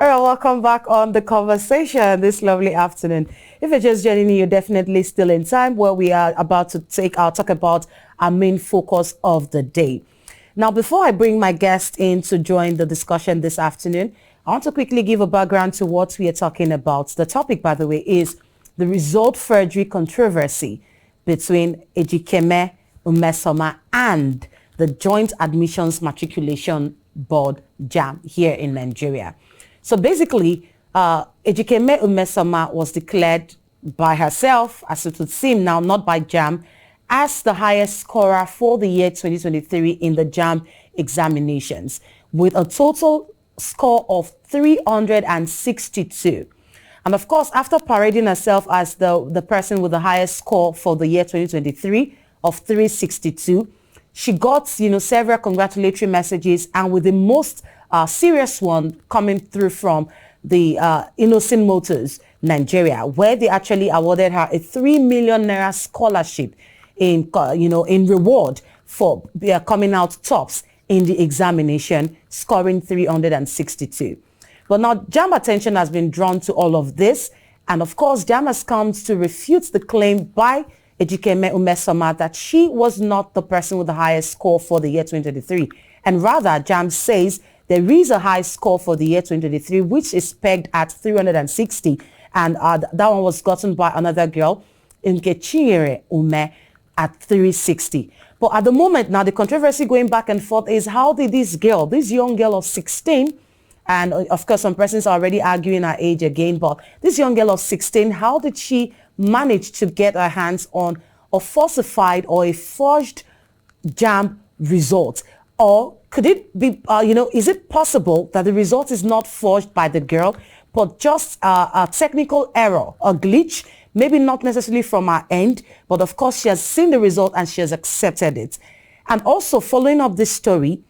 All right, welcome back on the conversation this lovely afternoon. If you're just joining me, you're definitely still in time where we are about to talk about our main focus of the day. Now, before I bring my guest in to join the discussion this afternoon, I want to quickly give a background to what we are talking about. The topic, by the way, is the result forgery controversy between Ejikeme, Mmesoma, and the Joint Admissions Matriculation Board, Jamb, here in Nigeria. So basically, Ejikeme Mmesoma was declared by herself, as it would seem now, not by Jamb, as the highest scorer for the year 2023 in the Jamb examinations, with a total score of 362. And of course, after parading herself as the person with the highest score for the year 2023 of 362, she got, several congratulatory messages, and with the most serious one coming through from the Innocent Motors, Nigeria, where they actually awarded her a 3 million naira scholarship in reward for coming out tops in the examination, scoring 362. But now Jamb attention has been drawn to all of this, and of course Jamb has come to refute the claim by Ejikeme Mmesoma that she was not the person with the highest score for the year 2023. And rather, Jamb says there is a high score for the year 2023, which is pegged at 360. And that one was gotten by another girl, Ejikeme Ume, at 360. But at the moment, now the controversy going back and forth is how did this young girl of 16, and of course some persons are already arguing her age again, but this young girl of 16, how did she manage to get her hands on a falsified or a forged Jamb result? Or could it be, is it possible that the result is not forged by the girl, but just a technical error, a glitch, maybe not necessarily from her end, but of course she has seen the result and she has accepted it. And also following up this story,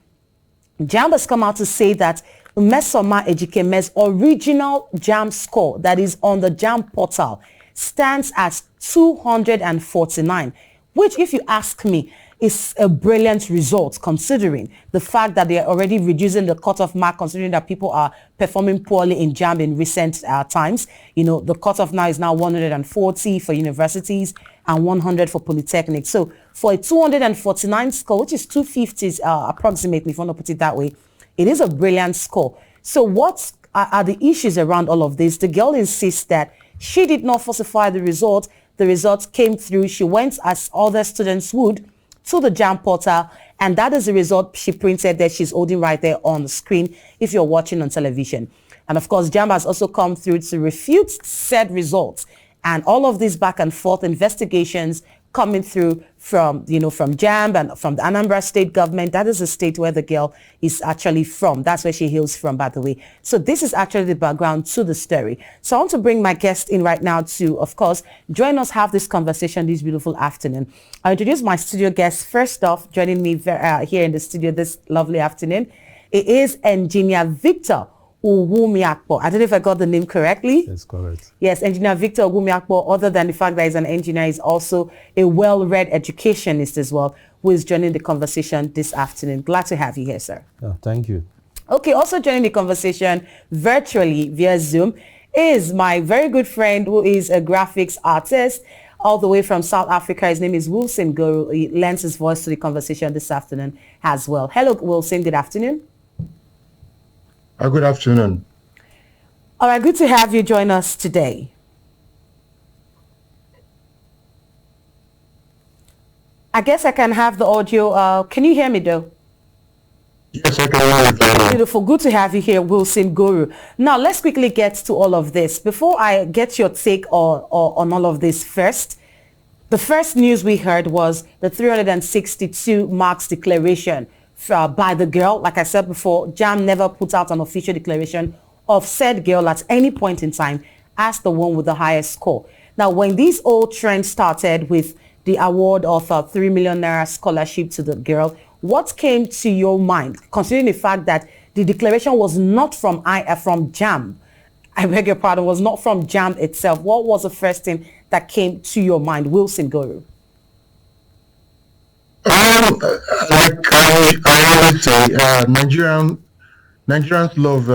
Jamb has come out to say that Mmesoma Ejikeme's original Jamb score that is on the Jamb portal stands at 249, which, if you ask me, is a brilliant result considering the fact that they are already reducing the cutoff mark, considering that people are performing poorly in Jamb in recent times. The cutoff now is now 140 for universities and 100 for polytechnics. So for a 249 score, which is 250 approximately, if you want to put it that way, it is a brilliant score. So what are the issues around all of this? The girl insists that she did not falsify the result. The result came through. She went, as other students would, to the Jamb portal, and that is the result she printed that she's holding right there on the screen if you're watching on television. And of course, Jamb has also come through to refute said results, and all of these back and forth investigations coming through from Jamb and from the Anambra state government. That is the state where the girl is actually from. That's where she hails from, by the way. So this is actually the background to the story. So I want to bring my guest in right now to, of course, join us, have this conversation this beautiful afternoon. I'll introduce my studio guest. First off, joining me here in the studio this lovely afternoon, it is Engineer Victor Owumiakpo. I don't know if I got the name correctly. That's correct. Yes, Engineer Victor Owumiakpo, other than the fact that he's an engineer, is also a well-read educationist as well, who is joining the conversation this afternoon. Glad to have you here, sir. Oh, thank you. Okay, also joining the conversation virtually via Zoom is my very good friend who is a graphics artist all the way from South Africa. His name is Wilson Guru. He lends his voice to the conversation this afternoon as well. Hello, Wilson. Good afternoon. Good afternoon. All right, good to have you join us today. I guess I can have the audio. Can you hear me though? Yes, I can hear you very well. Beautiful. Good to have you here, Wilson Guru. Now, let's quickly get to all of this. Before I get your take on all of this first, the first news we heard was the 362 marks declaration by the girl. Like I said before, Jamb never put out an official declaration of said girl at any point in time as the one with the highest score. Now, when this old trend started with the award of a 3 million naira scholarship to the girl, what came to your mind, considering the fact that the declaration was not from Jamb? I beg your pardon, was not from Jamb itself. What was the first thing that came to your mind, Wilson Guru? Like I always say, Nigerians love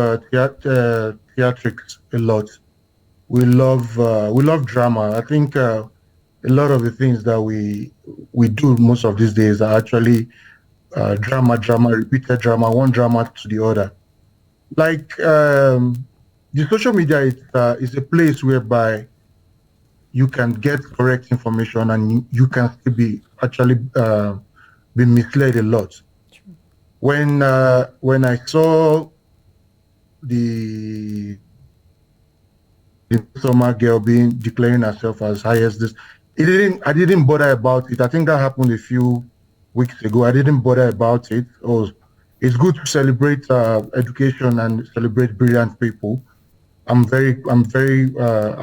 theatrics a lot. We love drama. I think a lot of the things that we do most of these days are actually drama, repeated drama, one drama to the other. Like the social media is a place whereby you can get correct information and you can still be actually be misled a lot. True. When I saw the Mmesoma girl declaring herself as high as this, I didn't bother about it. I think that happened a few weeks ago. I didn't bother about it. It's good to celebrate education and celebrate brilliant people. I'm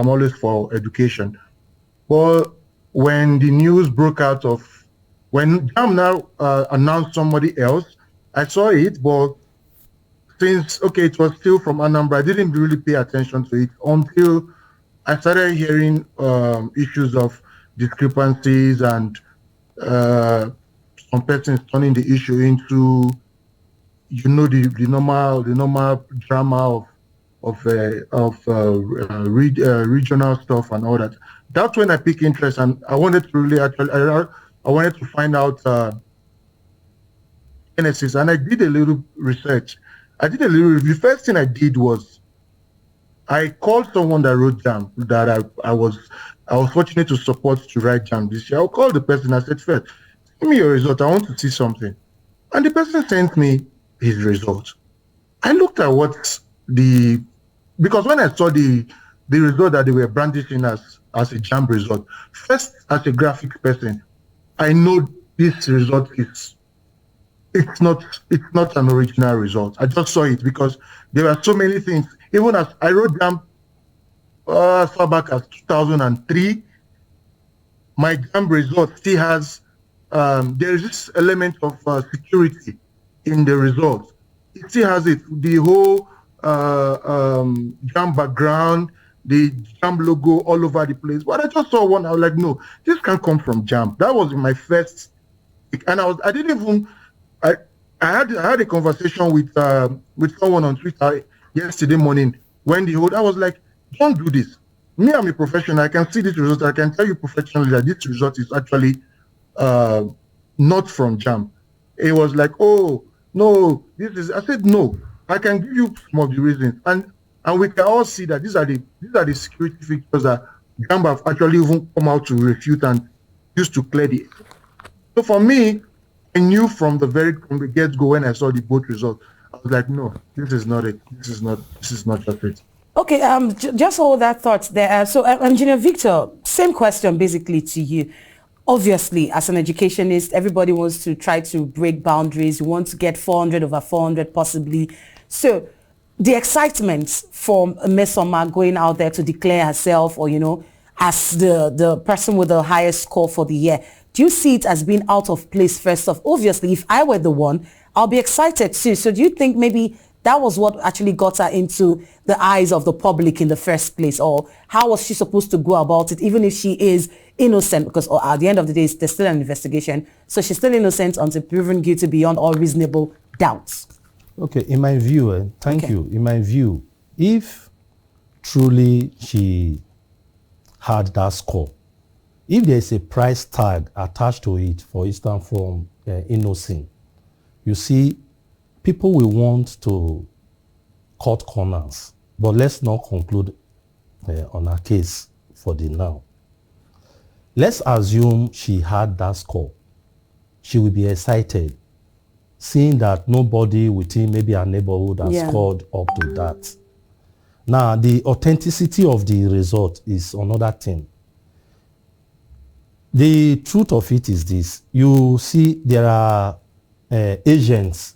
always for education. But when the news broke out when Jamb now announced somebody else, I saw it, but since, it was still from Anambra, I didn't really pay attention to it until I started hearing issues of discrepancies and some persons turning the issue into, the normal drama of regional stuff and all that. That's when I picked interest, and I wanted to really I wanted to find out genesis, and I did a little research. I did a little review. First thing I did was I called someone that wrote Jamb that I was fortunate to support to write Jamb this year. I called the person. I said, "First, give me your result. I want to see something." And the person sent me his result. I looked at because when I saw the result that they were brandishing as a Jamb result, first, as a graphic person, I know this result it's not an original result. I just saw it because there are so many things. Even as I wrote Jamb as far back as 2003, my Jamb result still has there is this element of security in the result. It still has it. The whole Jamb background, the Jamb logo all over the place. But I just saw one. I was like, no, this can't come from Jamb. That was my first, and I had a conversation with someone on Twitter yesterday morning when I was like, don't do this. Me, I'm a professional. I can see this result. I can tell you professionally that this result is actually not from Jamb. It was like, oh no, I said no. I can give you some of the reasons, and we can all see that these are the security features that Jamb have actually even come out to refute and used to clear the. So for me, I knew from the get-go when I saw the both results, I was like, no, this is not it. This is not just it. Okay, just hold that thought there. So, Engineer Victor, same question basically to you. Obviously, as an educationist, everybody wants to try to break boundaries. You want to get 400 over 400 possibly. So, the excitement from Mmesoma going out there to declare herself or, as the person with the highest score for the year, do you see it as being out of place first off? Obviously, if I were the one, I'll be excited too. So do you think maybe that was what actually got her into the eyes of the public in the first place? Or how was she supposed to go about it, even if she is innocent? Because at the end of the day, there's still an investigation. So she's still innocent until proven guilty beyond all reasonable doubts. Okay, in my view, thank you. In my view, if truly she had that score, if there's a price tag attached to it, for instance, from innocent, you see, people will want to cut corners. But let's not conclude on her case for the now. Let's assume she had that score. She will be excited, seeing that nobody within maybe her neighborhood has scored up to that. Now, the authenticity of the result is another thing. The truth of it is this. You see, there are agents,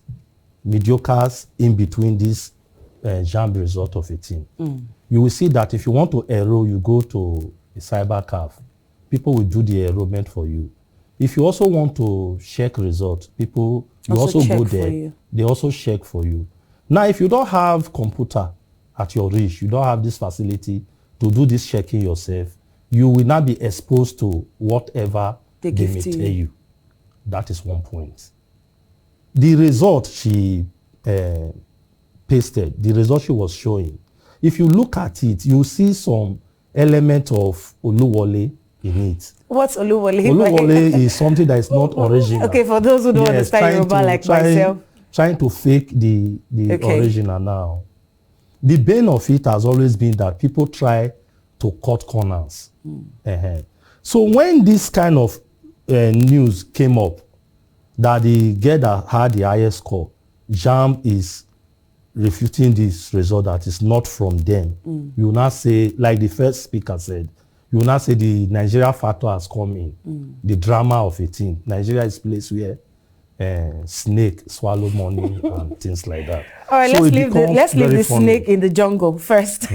mediocres in between this Jamb result of a team. You will see that if you want to enroll, you go to a cyber cafe. People will do the enrollment for you. If you also want to check results, you also go there. They also check for you. Now, if you don't have computer at your reach, you don't have this facility to do this checking yourself, you will not be exposed to whatever they may tell you. That is one point. The result she pasted, the result she was showing, if you look at it, you see some element of Oluwole in it. What's Oluwole? Oluwole is something that is not original. Okay, for those who don't understand Yoruba like myself. Trying to fake the original now. The bane of it has always been that people try to cut corners. So when this kind of news came up, that the girl that had the highest score, Jamb is refuting this result that is not from them. You will not say, like the first speaker said, you will not say the Nigeria factor has come in. The drama of a thing. Nigeria is a place where snake swallow money and things like that. All right, so let's leave the snake in the jungle first.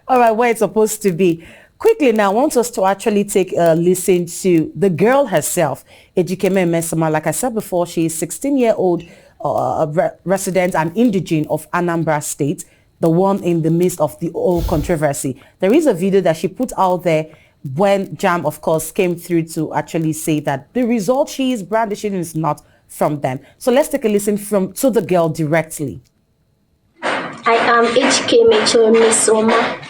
All right, where it's supposed to be. Quickly now, I want us to actually take a listen to the girl herself, Ejikeme Mmesoma. Like I said before, she is 16-year-old resident and indigene of Anambra State, the one in the midst of the whole controversy. There is a video that she put out there when Jamb, of course, came through to actually say that the result she is brandishing is not from them. So let's take a listen to the girl directly. I am Ejikeme Mmesoma.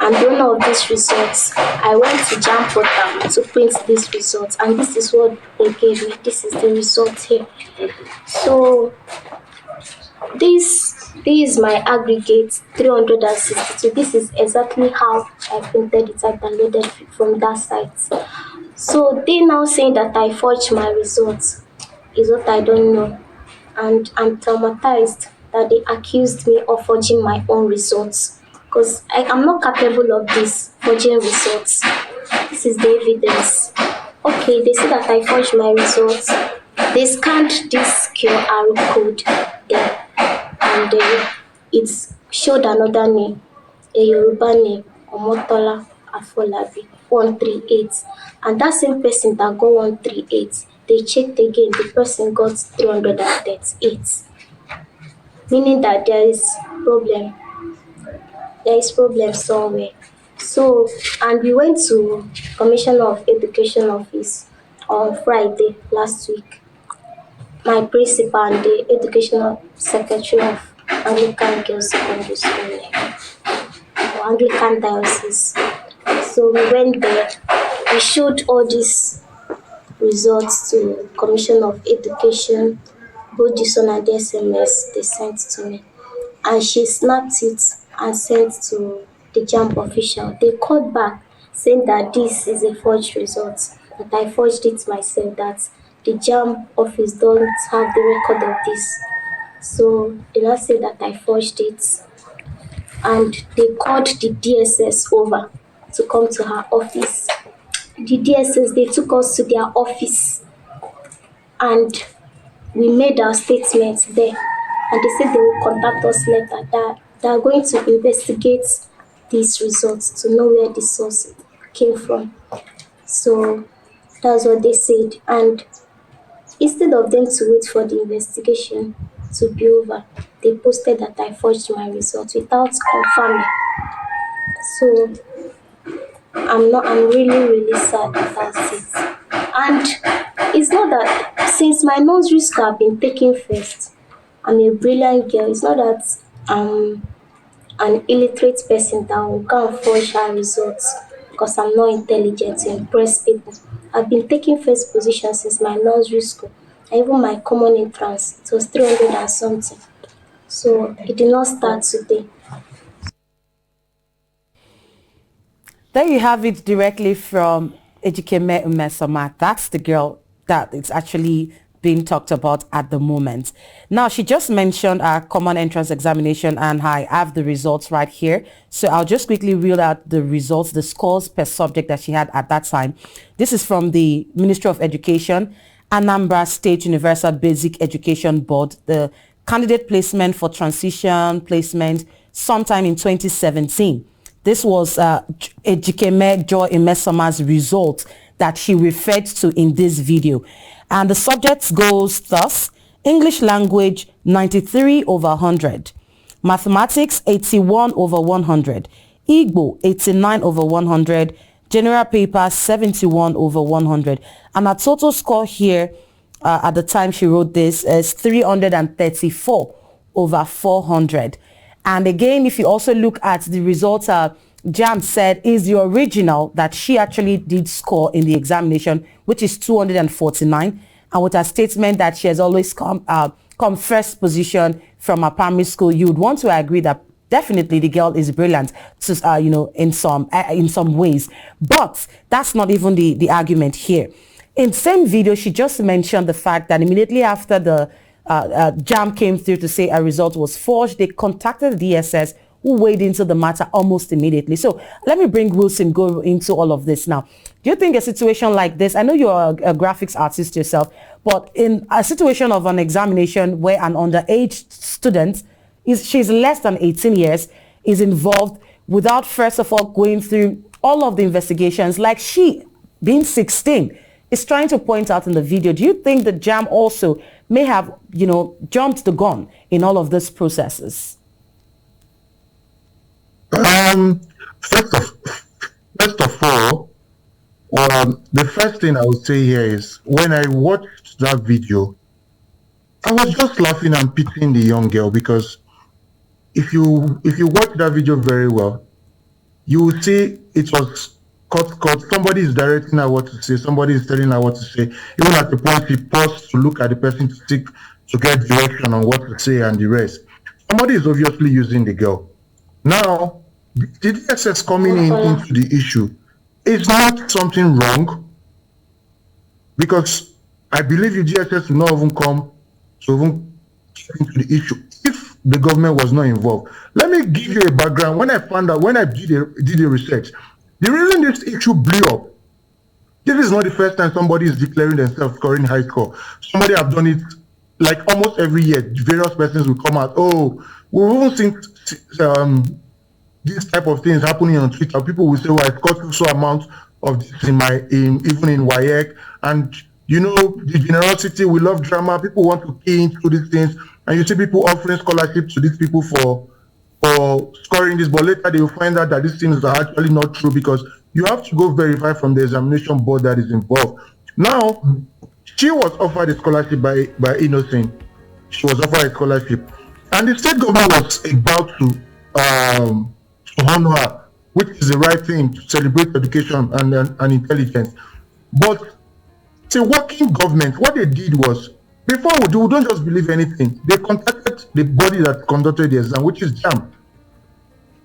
And one of these results, I went to Jamb portal to print these results, and this is what they gave me. This is the result here. So this is my aggregate 362. This is exactly how I printed it. I downloaded it from that site. So they now saying that I forged my results is what I don't know, and I'm traumatized that they accused me of forging my own results. Because I am not capable of this forging results. This is the evidence. Okay, they say that I forged my results. They scanned this QR code there, and it showed another name, a Yoruba name, Omotola Afolabi, 138. And that same person that got 138, they checked again, the person got 338. Meaning that there is problem. There is problem somewhere. So, and we went to Commissioner of Education office on Friday last week. My principal and the educational secretary of Anglican Girls Secondary School, or Anglican Diocese. So we went there. We showed all these results to Commissioner of Education, both this one and the SMS they sent to me, and she snapped it and sent to the Jamb official. They called back saying that this is a forged result, that I forged it myself, that the Jamb office don't have the record of this. So they now say that I forged it, and they called the DSS over to come to her office. The DSS, they took us to their office and we made our statement there, and they said they will contact us later, that they are going to investigate these results to know where the source came from. So that's what they said. And instead of them to wait for the investigation to be over, they posted that I forged my results without confirming. So I'm really sad about it. And it's not that since my nursery school have been taken first, I'm a brilliant girl. It's not that I'm an illiterate person that will go and forge her results because I'm not intelligent to impress people. I've been taking first position since my nursery school. And even my common entrance, it was 300 and something. So it did not start today. There you have it directly from Ejikeme Mmesoma. That's the girl that is actually being talked about at the moment. Now, she just mentioned our common entrance examination, and I have the results right here. So I'll just quickly read out the results, the scores per subject that she had at that time. This is from the Ministry of Education, Anambra State Universal Basic Education Board, the candidate placement for transition placement sometime in 2017. This was Ejikeme Joy Mmesoma's result that she referred to in this video. And the subjects goes thus: English language 93 over 100, mathematics 81 over 100, Igbo 89 over 100, general paper 71 over 100. And her total score here at the time she wrote this is 334 over 400. And again, if you also look at the results, Jamb said is the original that she actually did score in the examination, which is 249. And with her statement that she has always come first position from her primary school, you would want to agree that definitely the girl is brilliant, in some ways. But that's not even the argument here. In the same video, she just mentioned the fact that immediately after the Jamb came through to say a result was forged, they contacted the DSS, who weighed into the matter almost immediately. So let me bring Wilson go into all of this now. Do you think a situation like this, I know you're a graphics artist yourself, but in a situation of an examination where an underage student, she's less than 18 years, is involved without first of all going through all of the investigations, like she, being 16, is trying to point out in the video, do you think that Jamb also may have, jumped the gun in all of these processes? First of all, the first thing I would say here is when I watched that video, I was just laughing and pitying the young girl, because if you watch that video very well, you will see it was cut. Somebody is directing her what to say. Somebody is telling her what to say. Even at the point she paused to look at the person to get direction on what to say and the rest. Somebody is obviously using the girl. Now, the DSS coming into the issue is not something wrong, because I believe the DSS will not even come to even into the issue if the government was not involved. Let me give you a background. When I did the research, the reason this issue blew up, this is not the first time somebody is declaring themselves scoring high score. Somebody have done it like almost every year. Various persons will come out. Oh, we've even seen these type of things happening on Twitter. People will say, "Well, I scored so amount of this even in WAEC," and the generosity. We love drama. People want to key into these things, and you see people offering scholarships to these people for scoring this, but later they will find out that these things are actually not true, because you have to go verify from the examination board that is involved. Now, she was offered a scholarship by Innocent. She was offered a scholarship, and the state government was about to honor her, which is the right thing to celebrate education and intelligence. But it's a working government. What they did was, before we don't just believe anything. They contacted the body that conducted the exam, which is Jamb.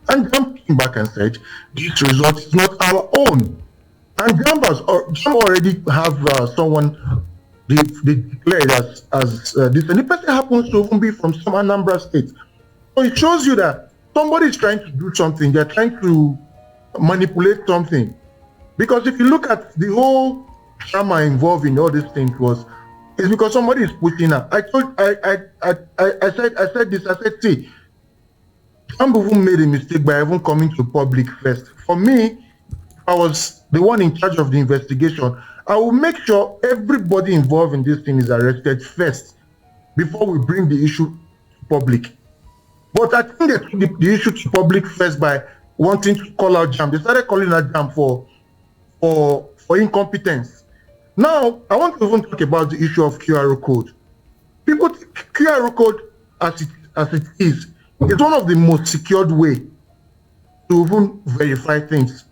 And Jamb came back and said, this result is not our own. And Jamb already have someone they declared as this. And the person happens to even be from some Anambra state. So it shows you that somebody is trying to do something. They're trying to manipulate something. Because if you look at the whole drama involved in all these things it's because somebody is pushing her. I said this. I said, see, Jamb even made a mistake by even coming to public first. For me, if I was the one in charge of the investigation, I will make sure everybody involved in this thing is arrested first before we bring the issue to public. But I think they took the issue to public first by wanting to call out Jamb. They started calling out Jamb for incompetence. Now, I want to even talk about the issue of QR code. People think QR code, as it is one of the most secured way to even verify things.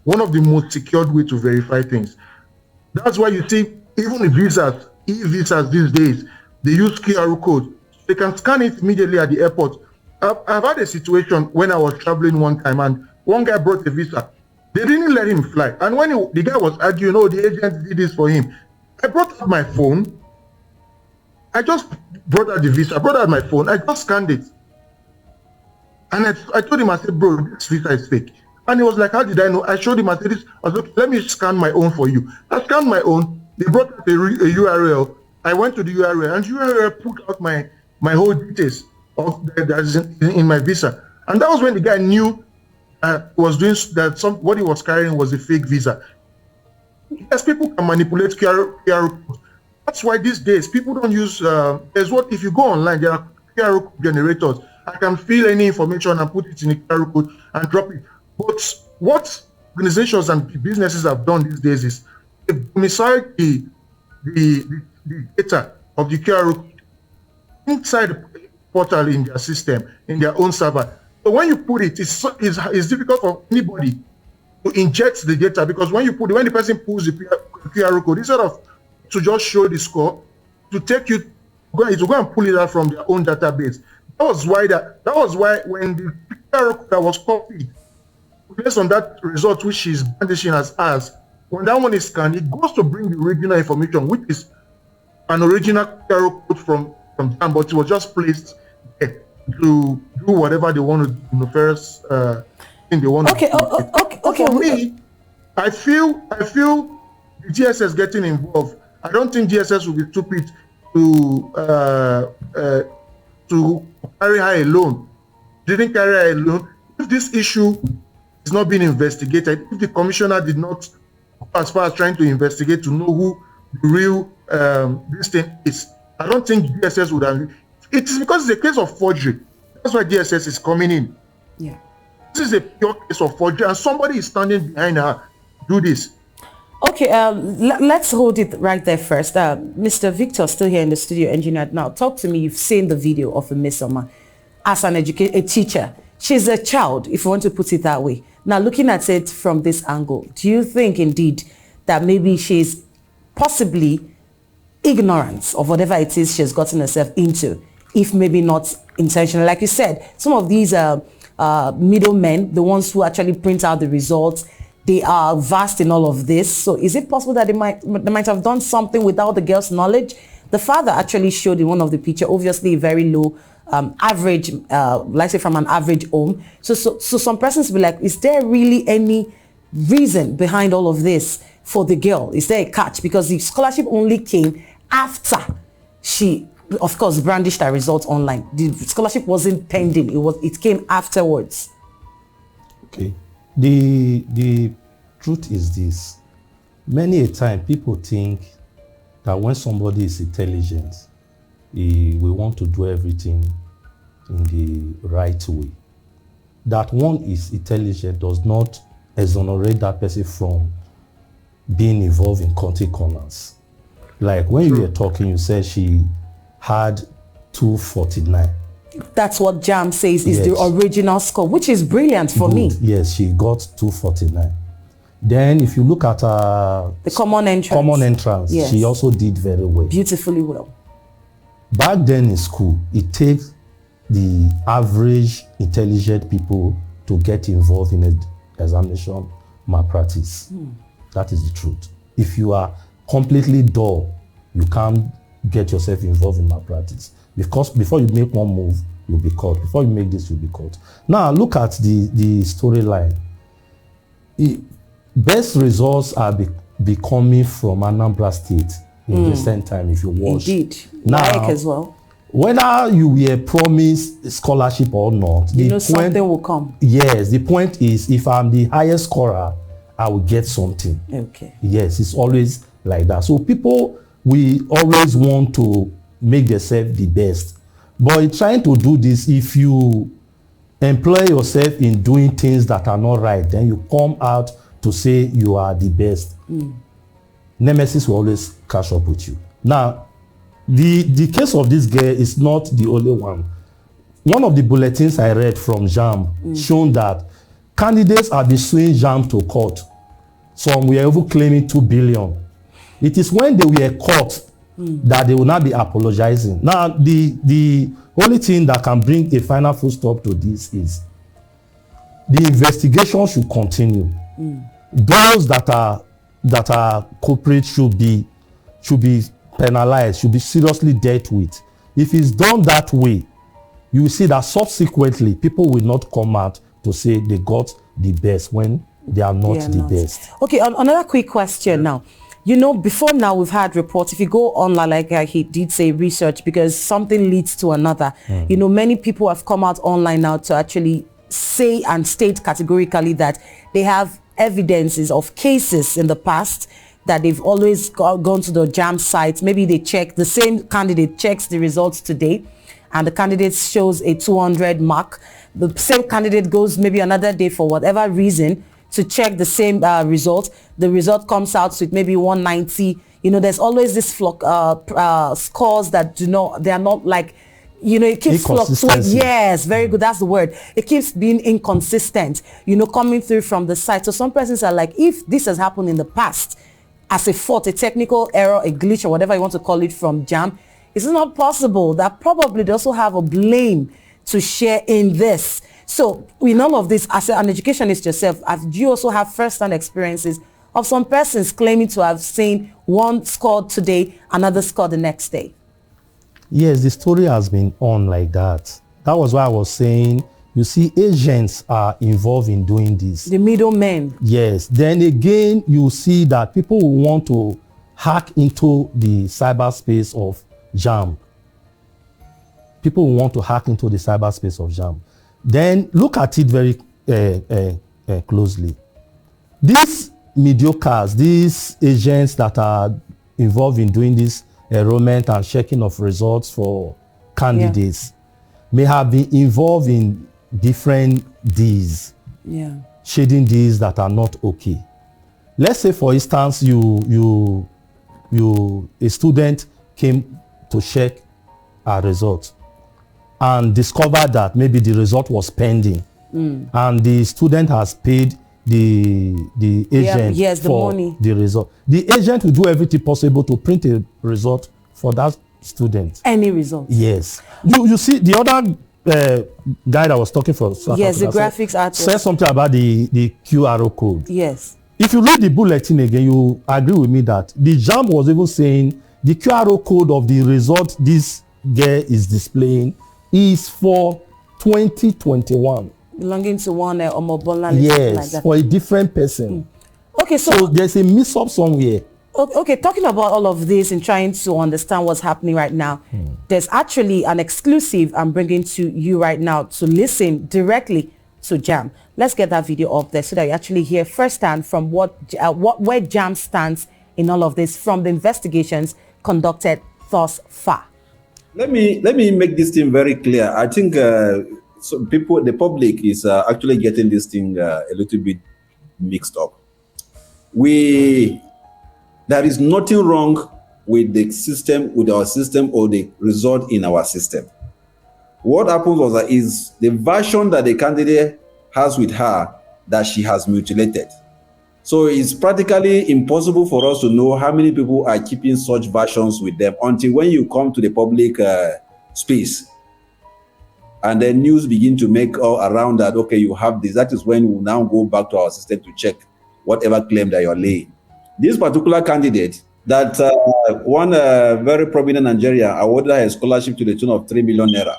One of the most secured way to verify things. That's why you see, even e-visas these days, they use QR code. They can scan it immediately at the airport. I've had a situation when I was traveling one time, and one guy brought a visa. They didn't let him fly. And when the guy was arguing, the agent did this for him, I brought out my phone. I just brought out the visa. I brought out my phone. I just scanned it. And I told him, I said, bro, this visa is fake. And he was like, how did I know? I showed him, I said, I was like, let me scan my own for you. I scanned my own. They brought out a URL. I went to the URL, and URL put out my whole details of that is in my visa. And that was when the guy knew was doing that. What he was carrying was a fake visa. Yes, people can manipulate QR code. That's why these days people don't use. If you go online, there are QR code generators. I can fill any information and put it in a QR code and drop it. But what organizations and businesses have done these days is they domicile the data of the QR code inside portal in their system, in their own server. So when you put it, it's difficult for anybody to inject the data, because when the person pulls the QR code, instead of to just show the score, to take you, to go and pull it out from their own database. That was why when the QR code that was copied, based on that result which is brandishing as ours, when that one is scanned, it goes to bring the original information, which is an original QR code from Jamb, but it was just placed there to do whatever they want to do, the first thing they want to do. Okay. For me, I feel the GSS getting involved. I don't think GSS will be stupid to carry her alone. Didn't carry her alone. If this issue is not being investigated, if the commissioner did not go as far as trying to investigate to know who the real this thing is, I don't think DSS would have. It is because it's a case of forgery. That's why DSS is coming in. Yeah. This is a pure case of forgery, and somebody is standing behind her to do this. Okay, let's hold it right there first. Mr. Victor, still here in the studio, engineer. Now, talk to me. You've seen the video of Mmesoma as a teacher. She's a child, if you want to put it that way. Now, looking at it from this angle, do you think indeed that maybe she's possibly ignorant of whatever it is she's gotten herself into, if maybe not intentional? Like you said, some of these middlemen, the ones who actually print out the results, they are vast in all of this. So is it possible that they might have done something without the girl's knowledge? The father actually showed in one of the picture, obviously very low average, let's say from an average home. So some persons will be like, is there really any reason behind all of this for the girl? Is there a catch? Because the scholarship only came after she, of course, brandished her results online. The scholarship wasn't pending. It came afterwards. Okay. The truth is this. Many a time people think that when somebody is intelligent, we want to do everything in the right way. That one is intelligent does not exonerate that person from being involved in country corners. Like when you were talking, you said she had 249. That's what Jamb says is the original score, which is brilliant for me. Yes, she got 249. Then if you look at the common entrance, yes, she also did very well. Beautifully well. Back then in school, it takes the average intelligent people to get involved in an examination malpractice. That is the truth. If you are completely dull, you can't get yourself involved in malpractice. Because before you make one move, you'll be caught. Before you make this, you'll be caught. Now, look at the storyline. Best results are becoming from Anambra State in recent time, if you watch. Indeed. Now, as well. Whether you were promised scholarship or not, something will come. Yes, the point is, if I'm the highest scorer, I will get something. Okay. Yes, it's always like that. So people, we always want to make themselves the best. But in trying to do this, if you employ yourself in doing things that are not right, then you come out to say you are the best. Nemesis will always catch up with you. Now, the case of this girl is not the only one. One of the bulletins I read from Jamb shown that candidates are been suing Jamb to court. Some were even claiming 2 billion. It is when they were caught that they will not be apologizing. Now, the only thing that can bring a final full stop to this is the investigation should continue. Those that are culprits should be penalized, should be seriously dealt with. If it's done that way, you will see that subsequently people will not come out to say they got the best when they are not the best. Okay, another quick question now. You know, before now we've had reports, if you go online, like he did say, research, because something leads to another. You know, many people have come out online now to actually say and state categorically that they have evidences of cases in the past that they've always gone to the Jamb site. Maybe they check, the same candidate checks the results today and the candidate shows a 200 mark. The same candidate goes maybe another day for whatever reason to check the same result. The result comes out with maybe 190. You know, there's always this scores that they are not like it keeps fluctuating. Yes, very good. That's the word. It keeps being inconsistent, coming through from the site. So some persons are like, if this has happened in the past as a fault, a technical error, a glitch, or whatever you want to call it from Jamb, it's not possible that probably they also have a blame to share in this. So in all of this, as an educationist yourself, do you also have first-hand experiences of some persons claiming to have seen one scored today, another scored the next day? Yes, the story has been on like that. That was why I was saying, you see, agents are involved in doing this. The middlemen. Yes. Then again, you see that people will want to hack into the cyberspace of Jamb. People will want to hack into the cyberspace of Jamb. Then look at it very closely. These mediocres, these agents that are involved in doing this enrollment and checking of results for candidates may have been involved in different deeds, shading deeds that are not okay. Let's say, for instance, a student came to check a result and discovered that maybe the result was pending, and the student has paid the agent for the result. The agent will do everything possible to print a result for that student. Any result? Yes. You see, the other guy that was talking for the graphics artist said something about the QR code. Yes. If you read the bulletin again, you agree with me that the Jamb was even saying the QR code of the result this girl is displaying is for 2021. Belonging to one Omobola. Yes, like that. For a different person. Okay, so there's a mix-up somewhere. Okay, talking about all of this and trying to understand what's happening right now, there's actually an exclusive I'm bringing to you right now to listen directly to Jamb. Let's get that video up there so that you actually hear firsthand from where Jamb stands in all of this from the investigations conducted thus far. Let me make this thing very clear. I think the public is actually getting this thing a little bit mixed up. There is nothing wrong with the system, with our system, or the result in our system. What happens is the version that the candidate has with her that she has mutilated. So it's practically impossible for us to know how many people are keeping such versions with them until when you come to the public space. And then news begin to make all around that, okay, you have this. That is when we now go back to our system to check whatever claim that you're laying. This particular candidate, that one very prominent Nigerian awarded her a scholarship to the tune of 3 million naira.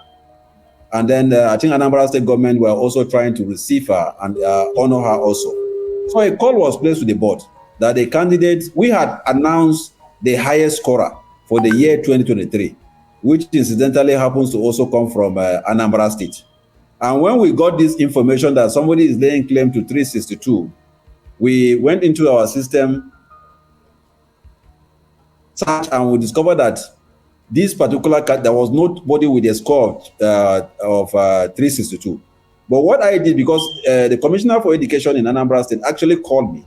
And then I think Anambra State government were also trying to receive her and honor her also. So a call was placed to the board that the candidate, we had announced the highest scorer for the year 2023, which incidentally happens to also come from Anambra State. And when we got this information that somebody is laying claim to 362, we went into our system, search, and we discovered that this particular card, there was nobody with a score of 362. But what I did, because the Commissioner for Education in Anambra State actually called me,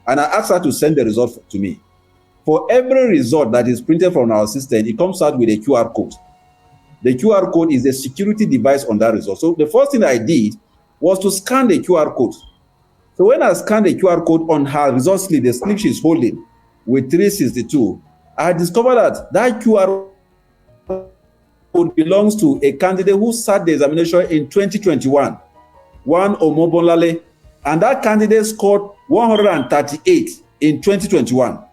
and I asked her to send the result to me. For every result that is printed from our system, it comes out with a QR code. The QR code is a security device on that result. So the first thing I did was to scan the QR code. So when I scanned the QR code on her result slip, the slip she's holding with 362, I discovered that QR code belongs to a candidate who sat the examination in 2021, one Omobolale, and that candidate scored 138 in 2021.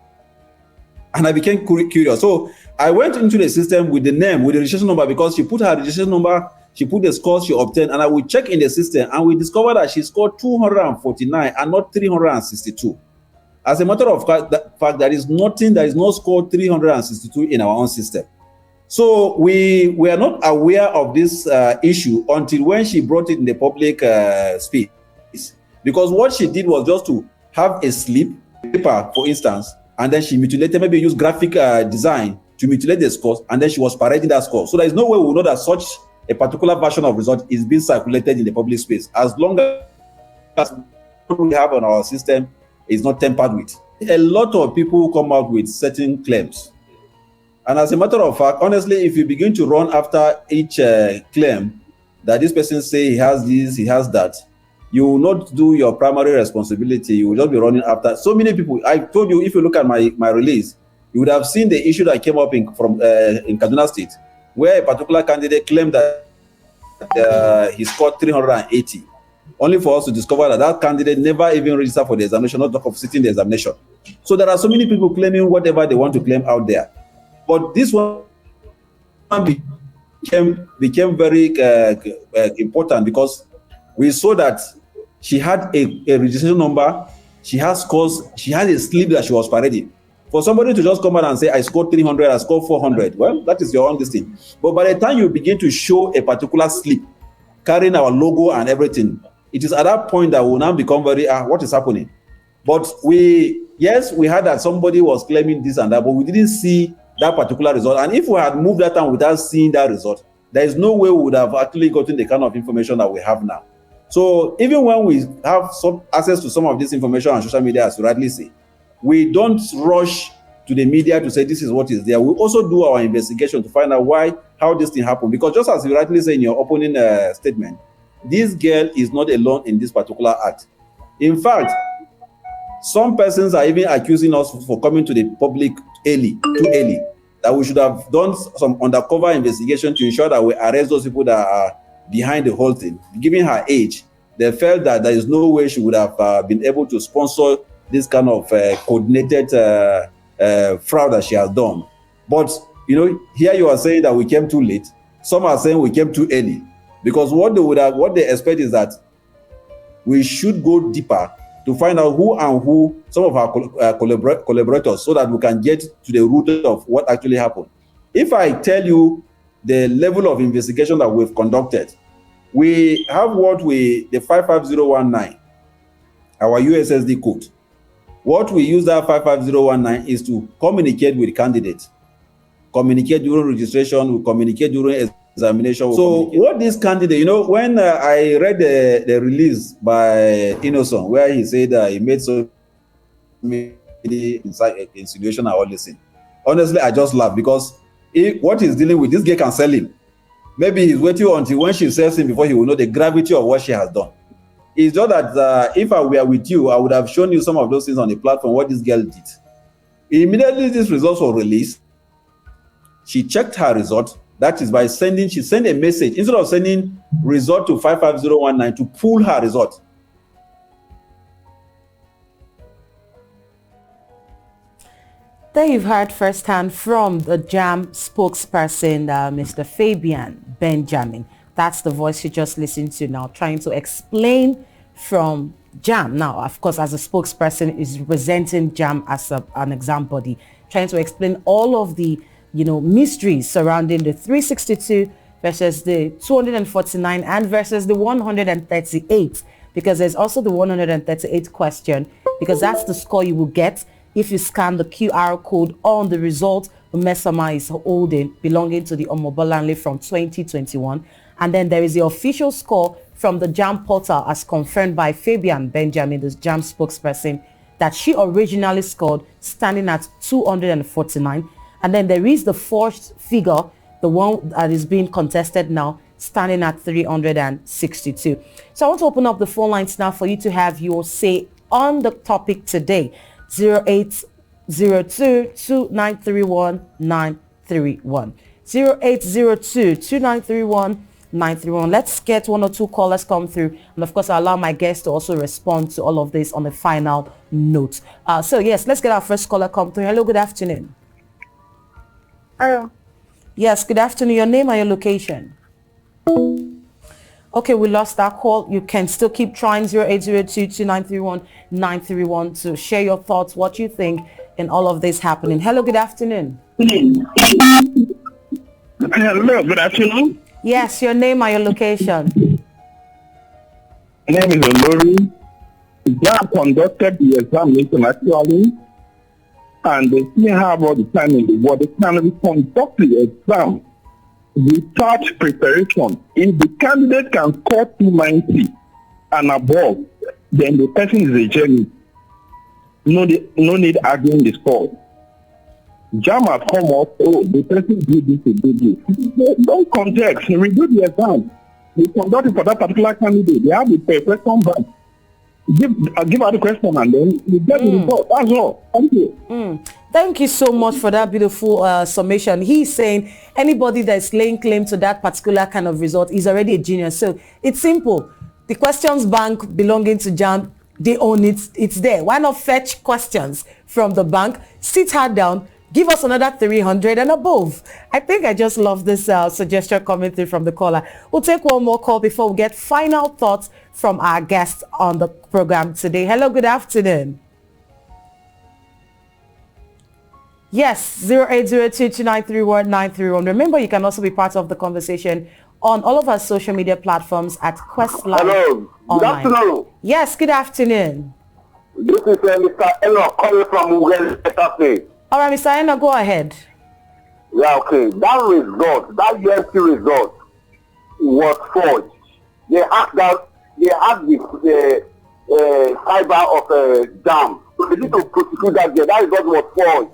And I became curious. So I went into the system with the name, with the registration number, because she put her registration number, she put the scores she obtained, and I would check in the system, and we discovered that she scored 249 and not 362. As a matter of fact, there is no score 362 in our own system. So we were not aware of this issue until when she brought it in the public space. Because what she did was just to have a slip, paper, for instance, and then she mutilated, maybe use graphic design to mutilate the scores, and then she was parading that score. So there is no way we will know that such a particular version of result is being circulated in the public space, as long as what we have on our system is not tampered with. A lot of people come out with certain claims. And as a matter of fact, honestly, if you begin to run after each claim that this person say he has this, he has that, you will not do your primary responsibility. You will just be running after so many people. I told you, if you look at my release, you would have seen the issue that came up in Kaduna State, where a particular candidate claimed that he scored 380, only for us to discover that candidate never even registered for the examination, not talk of sitting the examination. So there are so many people claiming whatever they want to claim out there. But this one became very important because we saw that she had a registration number, she has scores, she had a slip that she was parading. For somebody to just come out and say, I scored 300, I scored 400, well, that is your own thing. But by the time you begin to show a particular slip, carrying our logo and everything, it is at that point that will now become very, what is happening? But we had that somebody was claiming this and that, but we didn't see that particular result. And if we had moved that time without seeing that result, there is no way we would have actually gotten the kind of information that we have now. So even when we have some access to some of this information on social media, as you rightly say, we don't rush to the media to say this is what is there. We also do our investigation to find out how this thing happened. Because just as you rightly say in your opening statement, this girl is not alone in this particular act. In fact, some persons are even accusing us for coming to the public too early, that we should have done some undercover investigation to ensure that we arrest those people that are behind the whole thing. Given her age, they felt that there is no way she would have been able to sponsor this kind of coordinated fraud that she has done. But, here you are saying that we came too late. Some are saying we came too early. Because what they expect is that we should go deeper to find out who some of our collaborators, so that we can get to the root of what actually happened. If I tell you the level of investigation that we've conducted, we have the 55019, our USSD code. What we use that 55019 is to communicate with candidates, communicate during registration, we communicate during examination. So what this candidate, when I read the release by Mmesoma, where he said he made so many insinuation and all this thing, honestly, I just laugh because what he's dealing with, this guy can sell him. Maybe he's waiting until when she sells him before he will know the gravity of what she has done. It's just that if I were with you, I would have shown you some of those things on the platform, what this girl did. Immediately these results were released, she checked her result. That is by she sent a message. Instead of sending result to 55019 to pull her result. There you've heard firsthand from the Jamb spokesperson, Mr. Fabian Benjamin. That's the voice you just listened to now, trying to explain from Jamb. Now, of course, as a spokesperson, is representing Jamb as an exam body, trying to explain all of the mysteries surrounding the 362 versus the 249 and versus the 138, because there's also the 138 question, because that's the score you will get if you scan the QR code on the result Mmesoma is holding belonging to the Omobolanle from 2021. And then there is the official score from the Jamb portal as confirmed by Fabian Benjamin, the Jamb spokesperson, that she originally scored standing at 249. And then there is the forged figure, the one that is being contested now, standing at 362. So I want to open up the phone lines now for you to have your say on the topic today. 0802-2931-931. 0802-2931-931. Let's get one or two callers come through. And of course, I'll allow my guests to also respond to all of this on the final note. So yes, let's get our first caller come through. Hello, good afternoon. Hello. Yes, good afternoon. Your name and your location. Okay, we lost that call. You can still keep trying 0802-2931-931 to share your thoughts, what you think in all of this happening. Hello, good afternoon. Hello, good afternoon. Yes, your name and your location. My name is Olori. Jamb conducted the examination actually, and they still have all the time in the world. They can conduct the exam without preparation. If the candidate can score 290 and above, then the person is a genius. No need arguing the score. Jamb has come up, oh, the person did this, he did this. Don't context. We do the exam. We conduct it for that particular candidate. They have the question back. Give out the question and then we get the result. That's all. Thank you. Thank you so much for that beautiful summation. He's saying anybody that is laying claim to that particular kind of result is already a genius. So it's simple. The questions bank belonging to Jamb, they own it. It's there. Why not fetch questions from the bank, sit her down, give us another 300 and above. I think I just love this suggestion coming through from the caller. We'll take one more call before we get final thoughts from our guests on the program today. Hello, good afternoon. Yes, 0802293191. Remember, you can also be part of the conversation on all of our social media platforms at Questline. Hello, good afternoon. Yes, good afternoon. This is Mr. Eno calling from Uganda. All right, Mr. Eno, go ahead. Yeah, okay. That result, that UNC result was forged. They asked the cyber of Jamb. So they need to prosecute that girl. That result was forged.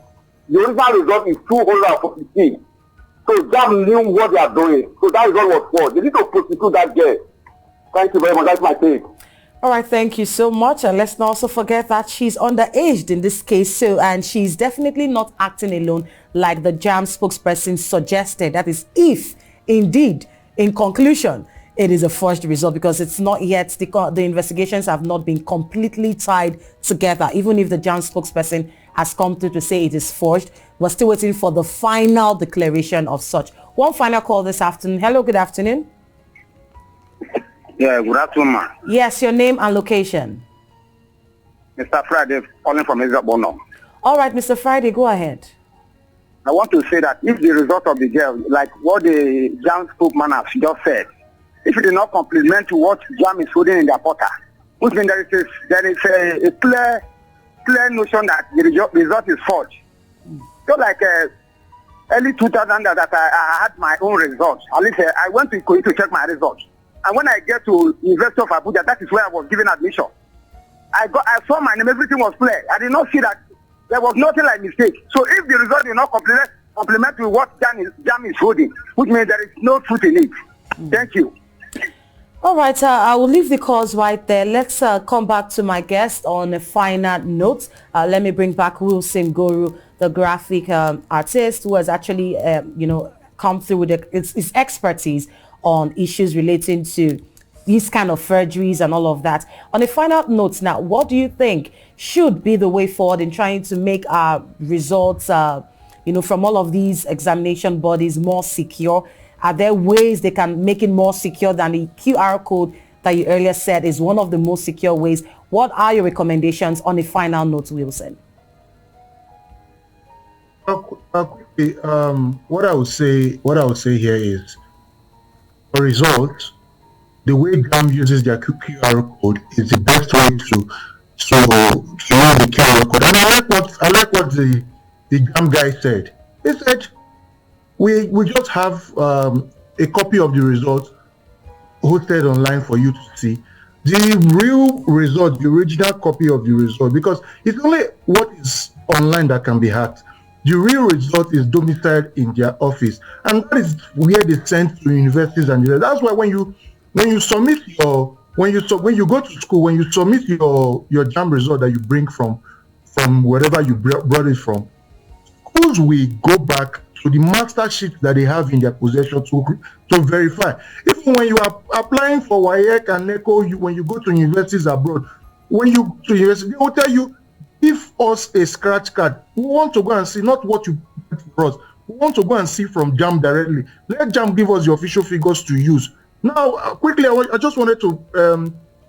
The original result is 246. So Jamb knew what they are doing. So that result was forged. They need to prosecute that girl. Thank you very much. That's my take. All right, thank you so much. And let's not also forget that she's underaged in this case. So, and she's definitely not acting alone like the Jamb spokesperson suggested. That is, if indeed, in conclusion, it is a forged result, because it's not yet, the investigations have not been completely tied together. Even if the Jamb spokesperson has come through to say it is forged, we're still waiting for the final declaration of such. One final call this afternoon. Hello, good afternoon. Yeah, good afternoon, man. Yes, your name and location. Mr. Friday, calling from Ejikeme. All right, Mr. Friday, go ahead. I want to say that if the result of the girl, like what the Jamb spokesman has just said, if it did not complement to what Jamb is holding in their portal, which means there is a clear notion that the result is forged. So like early 2000 that I had my own results. At least I went to Ikoyi to check my results. And when I get to University of Abuja, that is where I was given admission. I saw my name, everything was clear. I did not see that there was nothing like mistake. So if the result did not complement with what Jamb is holding, which means there is no truth in it. Thank you. All right, I will leave the calls right there. Let's come back to my guest on a final note. Let me bring back Wilson Goru, the graphic artist who has actually, come through with his expertise on issues relating to these kind of forgeries and all of that. On a final note now, what do you think should be the way forward in trying to make our results, from all of these examination bodies more secure? Are there ways they can make it more secure than the QR code that you earlier said is one of the most secure ways? What are your recommendations on a final note, Wilson? Quickly, what I would say here is, for results, the way Jamb uses their QR code is the best way to use the QR code. And I like what the Jamb guy said. He said, we just have a copy of the results hosted online for you to see. The real result, the original copy of the result, because it's only what is online that can be hacked. The real result is domiciled in their office, and that is where they send to universities and that's why when you submit when you go to school, when you submit your Jamb result that you bring from wherever you brought it from, schools will go back to the master sheet that they have in their possession to verify. Even when you are applying for WAEC and NECO, when you go to universities abroad, when you to university, they will tell you, give us a scratch card. We want to go and see not what you put for us. We want to go and see from Jamb directly. Let Jamb give us the official figures to use. Now, quickly, I just wanted to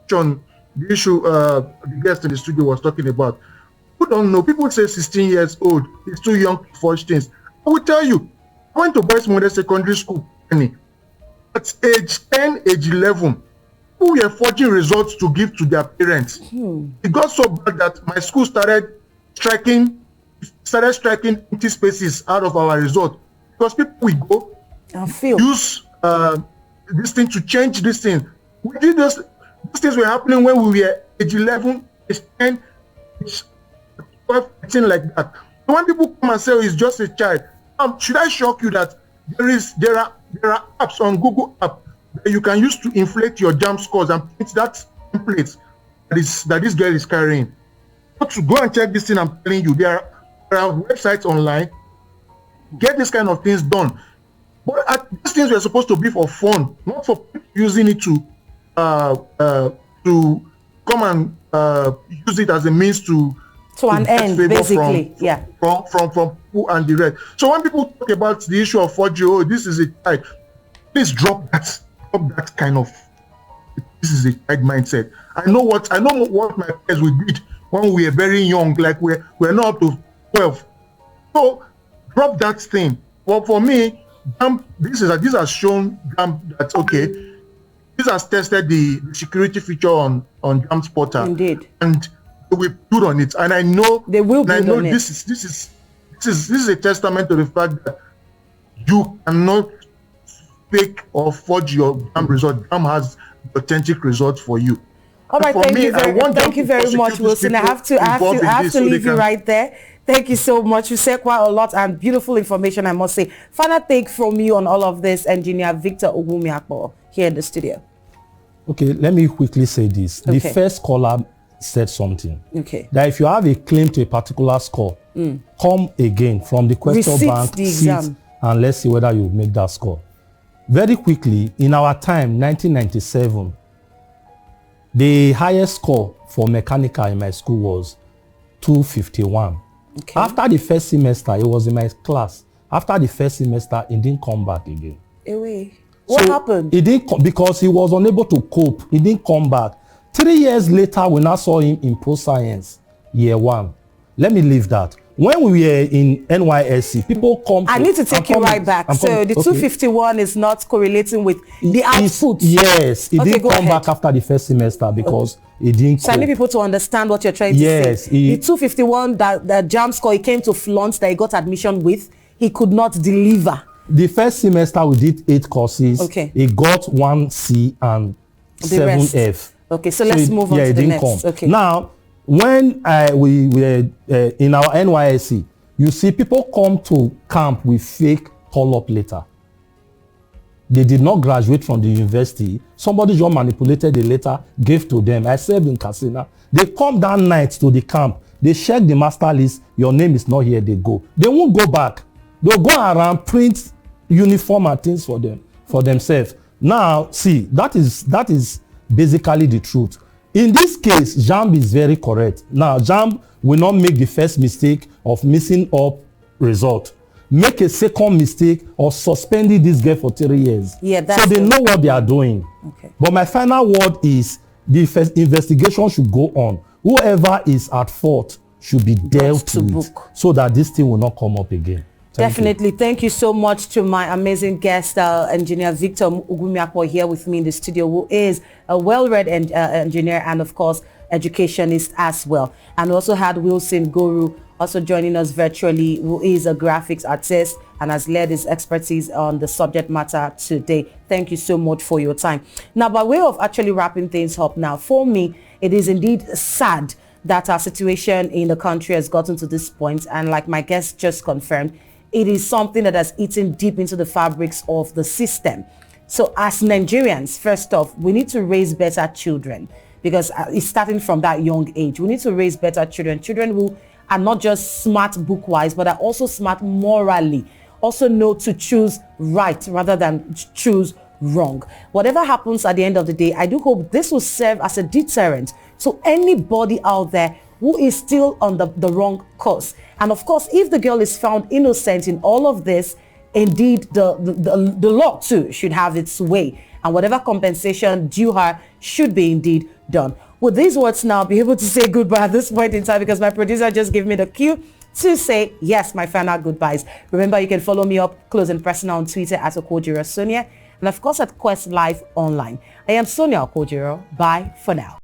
John, the issue the guest in the studio was talking about. People don't know. People say 16 years old is too young to forge things. I will tell you, I went to Boys Model Secondary School at age 10, age 11. Who were forging results to give to their parents. It got so bad that my school started striking empty spaces out of our result, because people will go and use this thing to change this thing. We did these things were happening when we were age 11, age 10, age 12, 13, like that. When people come and say, oh, it's just a child, should I shock you that there are apps on Google app that you can use to inflate your Jamb scores and print that template that this girl is carrying? But to go and check this thing, I'm telling you, there are websites online. Get this kind of things done. But these things were supposed to be for fun, not for using it to come and use it as a means to an end, basically. From people and the rest. So when people talk about the issue of forgery, oh, this is a child, please drop that kind of this is a child mindset. I know what my parents we did when we were very young, like we're not up to 12. So drop that thing. Well, for me, this has shown Jamb that okay, this has tested the security feature on Jamb's portal. Indeed. And we build on it. And I know they will build on it. This is a testament to the fact that you cannot fake or forge your Jamb result. Jamb has authentic results for you. All right, thank you very much, Wilson. I have to leave you right there. Thank you so much. You said quite a lot and beautiful information, I must say. Final take from you on all of this, Engineer Victor Ogunmiakpo, here in the studio. Okay, let me quickly say this. Okay. The first caller said something. Okay. That if you have a claim to a particular score, come again from the question bank, and let's see whether you make that score. Very quickly, in our time, 1997, the highest score for mechanical in my school was 251. Okay. After the first semester, it was in my class. After the first semester, it didn't come back again. What happened? It didn't because he was unable to cope. He didn't come back. 3 years later, we now saw him in pro-science, year 1. Let me leave that. When we were in NYSC, people come I need to take you right back. So the 251 is not correlating with the output. Yes, it didn't come back after the first semester because it didn't. So I need people to understand what you're trying to say. The 251 that Jamb score he came to flaunt that he got admission with, he could not deliver. The first semester we did 8 courses. Okay. He got 1 C and 7 F. Okay, so let's move on to the next. Okay. Now, when we were in our NYSC, you see people come to camp with fake call-up letter. They did not graduate from the university. Somebody just manipulated the letter, gave to them. I served in Katsina. They come that night to the camp. They check the master list. Your name is not here. They go. They won't go back. They'll go around, print uniform and things for themselves. Now, see, that is basically the truth. In this case, Jamb is very correct. Now, Jamb will not make the first mistake of missing up result. Make a second mistake of suspending this girl for 3 years. So they know what they are doing. Okay. But my final word is the investigation should go on. Whoever is at fault should be dealt with so that this thing will not come up again. Definitely. Thank you so much to my amazing guest, Engineer Victor Ogunmiakpo, here with me in the studio, who is a well-read engineer and, of course, educationist as well. And also had Wilson Guru also joining us virtually, who is a graphics artist and has led his expertise on the subject matter today. Thank you so much for your time. Now, by way of actually wrapping things up now, for me, it is indeed sad that our situation in the country has gotten to this point. And like my guest just confirmed, it is something that has eaten deep into the fabrics of the system. So as Nigerians, first off, we need to raise better children because it's starting from that young age. We need to raise better children who are not just smart book-wise, but are also smart morally, also know to choose right rather than choose wrong. Whatever happens at the end of the day, I do hope this will serve as a deterrent to anybody out there who is still on the wrong course. And of course, if the girl is found innocent in all of this, indeed the law too should have its way, and whatever compensation due her should be indeed done. With these words now, I'll be able to say goodbye at this point in time because my producer just gave me the cue to say yes, my final goodbyes. Remember, you can follow me up close and personal on Twitter at Okojiro Sonia, and of course at Quest Live Online. I am Sonia Okojiro. Bye for now.